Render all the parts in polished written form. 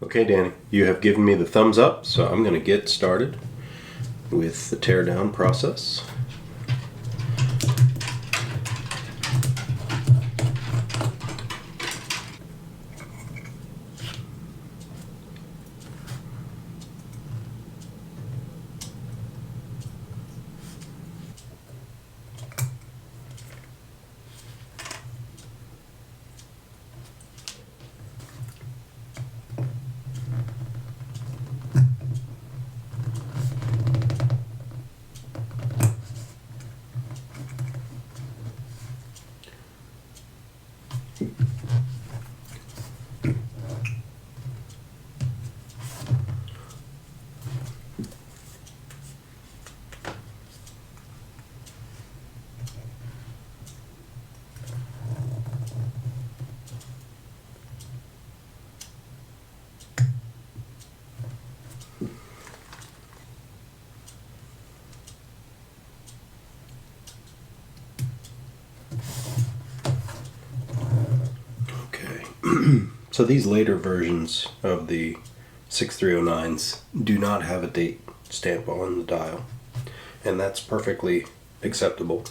Okay, Danny, you have given me the thumbs up, so I'm going to get started with the teardown process. So these later versions of the 6309s do not have a date stamp on the dial, and that's perfectly acceptable.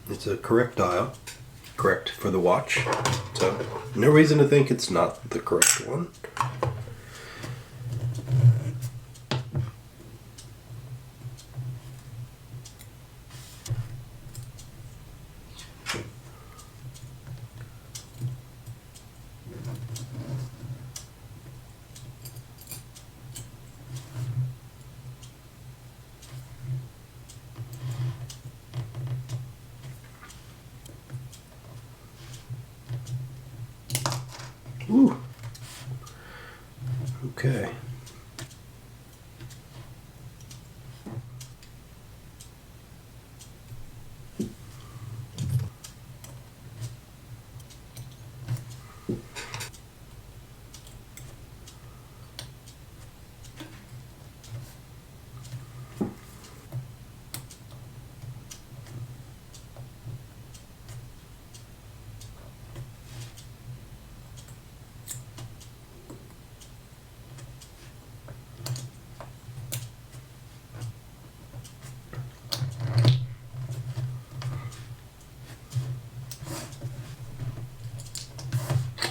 It's a correct dial, correct for the watch, so no reason to think it's not the correct one. Ooh. Okay.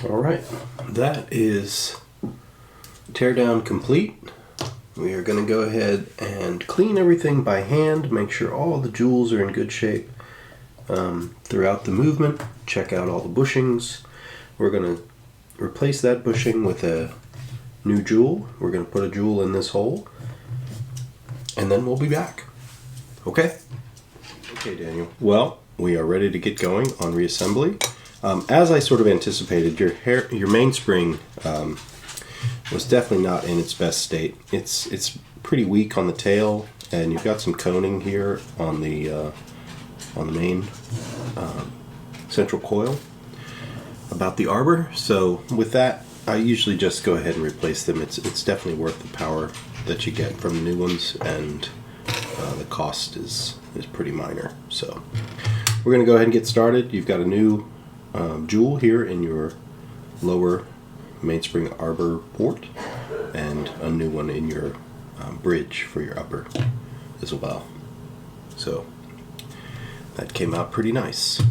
Alright, that is teardown complete. We are going to go ahead and clean everything by hand, make sure all the jewels are in good shape throughout the movement, check out all the bushings. We're going to replace that bushing with a new jewel. We're going to put a jewel in this hole, and then we'll be back. Okay? Okay, Daniel. Well, we are ready to get going on reassembly. As I sort of anticipated, your mainspring was definitely not in its best state. It's pretty weak on the tail, and you've got some coning here on the main central coil about the arbor. So with that, I usually just go ahead and replace them. It's definitely worth the power that you get from the new ones, and the cost is pretty minor. So we're going to go ahead and get started. You've got a new jewel here in your lower mainspring arbor port, and a new one in your bridge for your upper as well. So that came out pretty nice.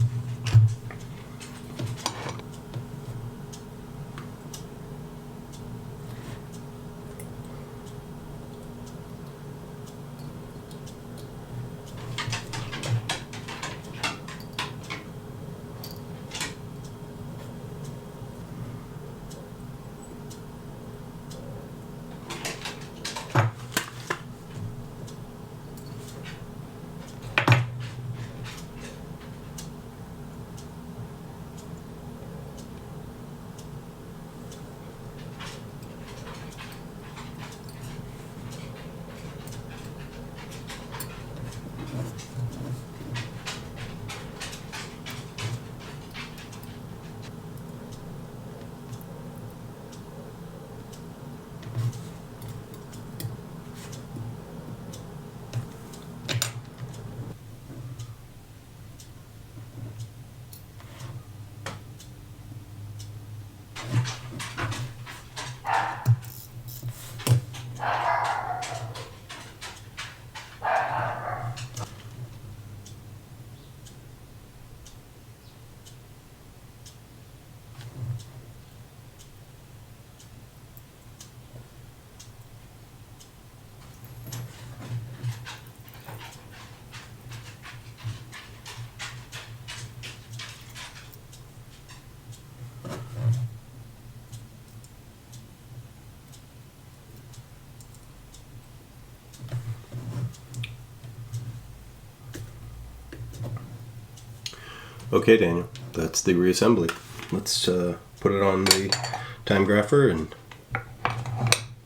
Okay, Daniel, that's the reassembly. Let's put it on the time grapher and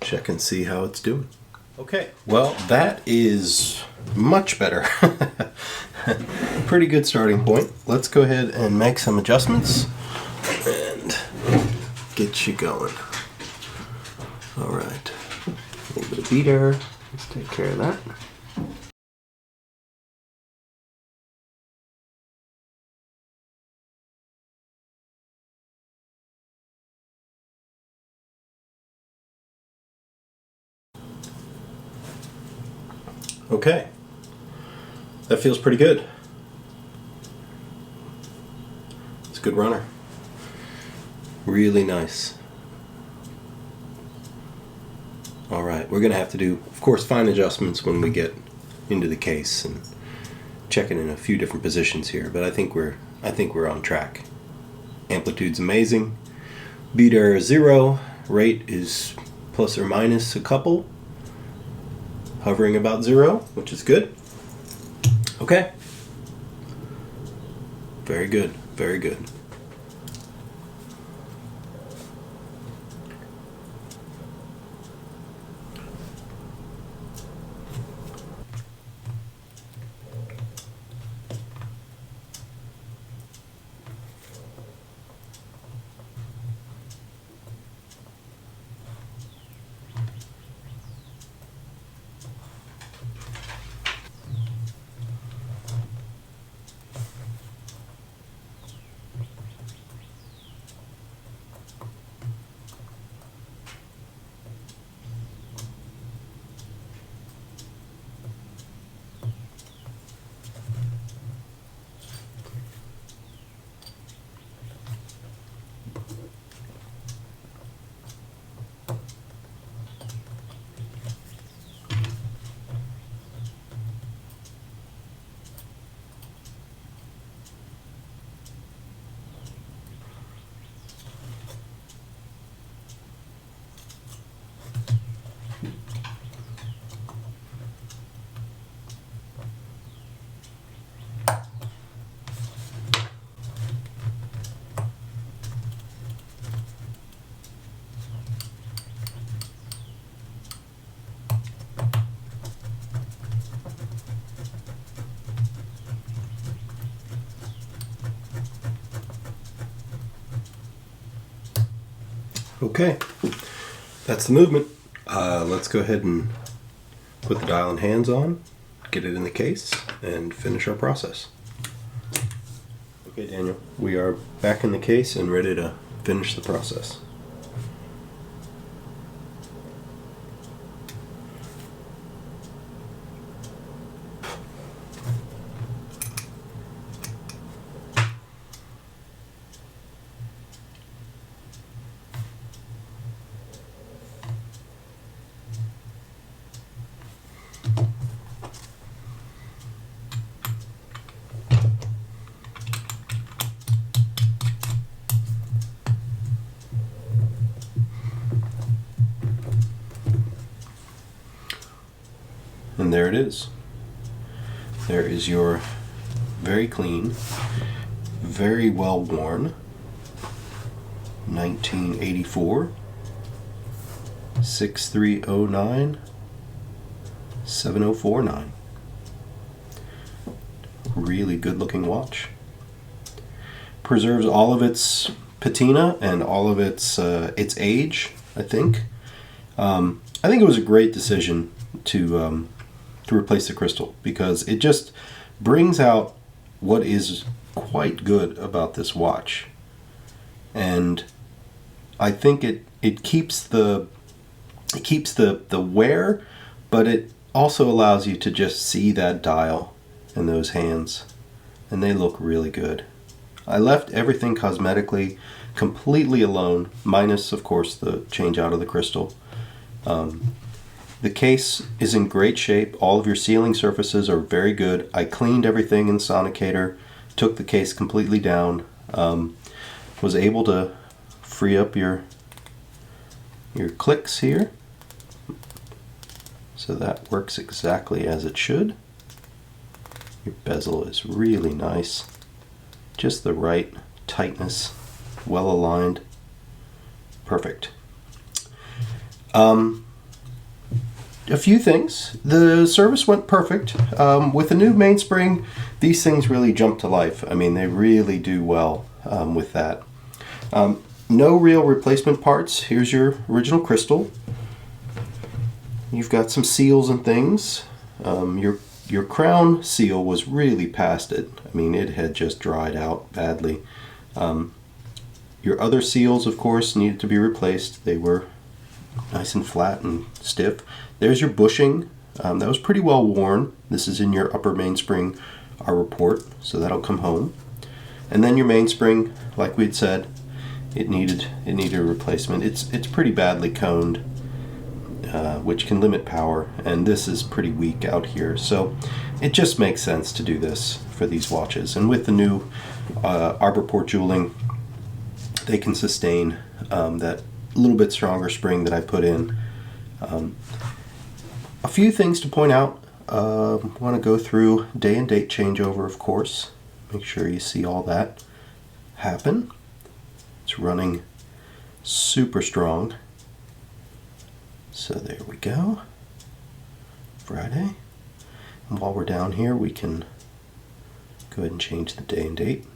check and see how it's doing. Okay, well, that is much better. Pretty good starting point. Let's go ahead and make some adjustments and get you going. All right, a little bit of bead error. Let's take care of that. Okay, that feels pretty good. It's a good runner. Really nice. All right, we're gonna have to do, of course, fine adjustments when we get into the case and check it in a few different positions here, but I think we're on track. Amplitude's amazing. Bead error is 0. Rate is plus or minus a couple. Hovering about 0, which is good. Okay. Very good, very good. Okay, that's the movement. Let's go ahead and put the dial and hands on, get it in the case, and finish our process. Okay, Daniel, we are back in the case and ready to finish the process. And there it is. There is your very clean, very well worn 1984 6309 7049. Really good looking watch. Preserves all of its patina and all of its age, I think. I think it was a great decision to replace the crystal, because it just brings out what is quite good about this watch, and I think it keeps the wear, but it also allows you to just see that dial and those hands, and they look really good. I left everything cosmetically completely alone, minus of course the change out of the crystal. The case is in great shape. All of your sealing surfaces are very good. I cleaned everything in Sonicator, took the case completely down, was able to free up your clicks here. So that works exactly as it should. Your bezel is really nice. Just the right tightness, well aligned, perfect. A few things. The service went perfect. With the new mainspring, these things really jump to life. I mean, they really do well with that. No real replacement parts. Here's your original crystal. You've got some seals and things. Your crown seal was really past it. I mean, it had just dried out badly. Your other seals, of course, needed to be replaced. They were nice and flat and stiff. There's your bushing. That was pretty well worn. This is in your upper mainspring report, so that'll come home. And then your mainspring, like we'd said, it needed a replacement. It's pretty badly coned, which can limit power, and this is pretty weak out here. So it just makes sense to do this for these watches. And with the new arbor port jewelling, they can sustain that little bit stronger spring that I put in. A few things to point out. Want to go through day and date changeover, of course. Make sure you see all that happen. It's running super strong. So there we go. Friday. And while we're down here, we can go ahead and change the day and date.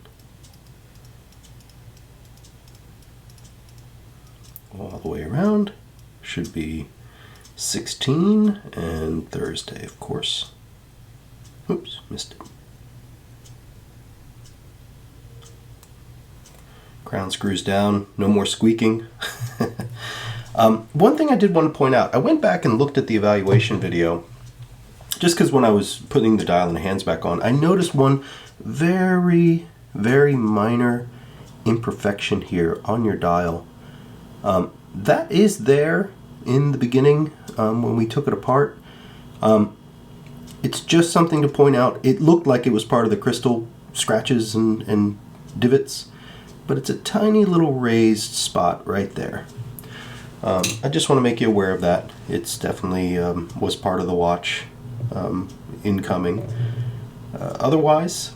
All the way around. Should be 16 and Thursday, of course. Oops, missed it. Crown screws down, no more squeaking. One thing I did want to point out, I went back and looked at the evaluation video, just because when I was putting the dial and the hands back on, I noticed one very, very minor imperfection here on your dial. That is there in the beginning when we took it apart. It's just something to point out. It looked like it was part of the crystal scratches and divots, but it's a tiny little raised spot right there. I just want to make you aware of that. It's definitely was part of the watch incoming. Otherwise,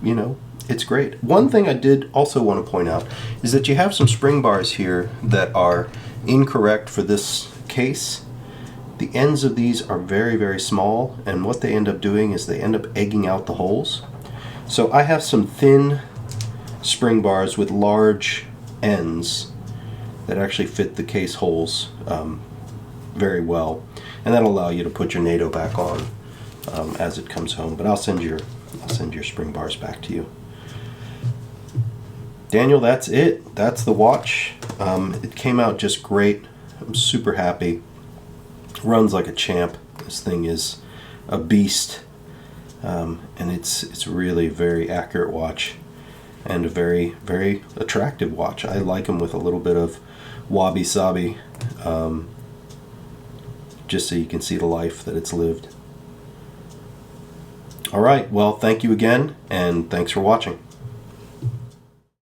you know, it's great. One thing I did also want to point out is that you have some spring bars here that are incorrect for this case. The ends of these are very, very small, and what they end up doing is they end up egging out the holes. So I have some thin spring bars with large ends that actually fit the case holes very well, and that'll allow you to put your NATO back on as it comes home. But I'll send your spring bars back to you. Daniel, that's it. That's the watch. It came out just great. I'm super happy. Runs like a champ. This thing is a beast, and it's really a very accurate watch and a very, very attractive watch. I like them with a little bit of wabi-sabi, just so you can see the life that it's lived. All right, well, thank you again, and thanks for watching.